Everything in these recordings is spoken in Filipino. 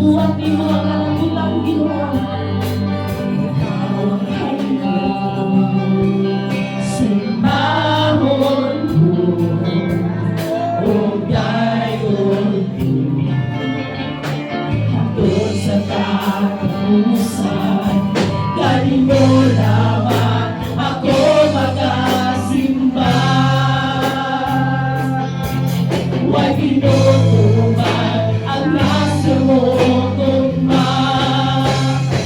buhat ni mga karangulang Ginoo. Ikaw ang halina, simbahon ko, o gayon din, hatod sa katapusan, galing mo lamang ako makasimba. Huwag pinutuman ang nasa mo tugma.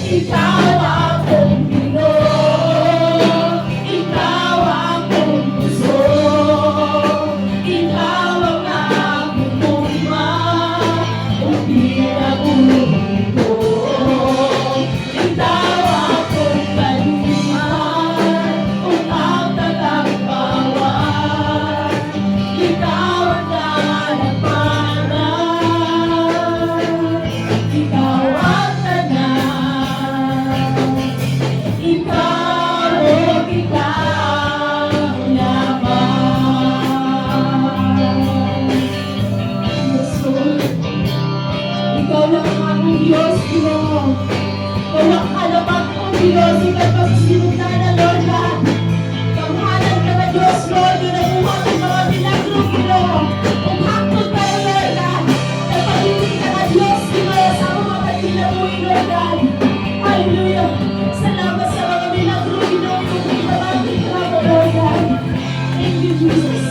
Ikaw akong Ginoo, ikaw akong puso, ikaw ang aking tugma, o pinabuhay ko. Ikaw akong kaluman, upang tatagpawan. Ikaw ang nalagpanan, ikaw ang tanan. Ikaw, ikaw lamang. Yes, Lord. Ikaw lang ang aming Diyos, Ginoo. Walang kalaban kong Diyos, ikaw pagsisinta na, Lord God. Panghalan ka na, Diyos, Lord, yun ang buhat ng mga milagro, Ginoo. Umhakot ka na, Lord God. Nagpagiging ka na, Diyos, Ginoo, sa mga katilamuin, Lord God. Hallelujah. Salamat sa mga milagro, Ginoo, kung pinabagin ka mo, Lord God. Thank you, Jesus.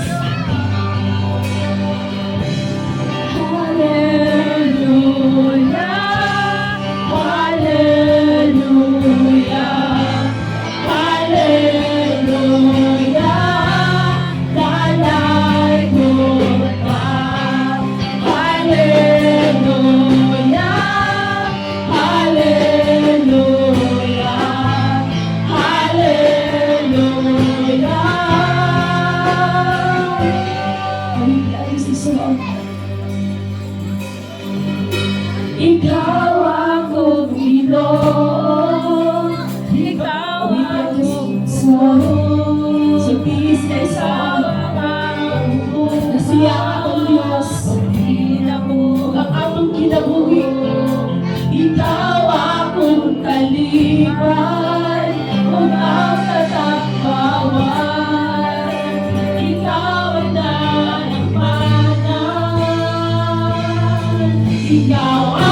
Hallelujah. Hallelujah. Hallelujah. Lalay ko pa. Hallelujah. Hallelujah. Hallelujah. Ayos isa. Ikaw ako Ginoo, ikaw ako sa tiis na isa, nasiya akong Diyos, ang atong kinabuhi. Ikaw akong kalipay, kung ang tatakbawan. Ikaw ang nalagpanan, ikaw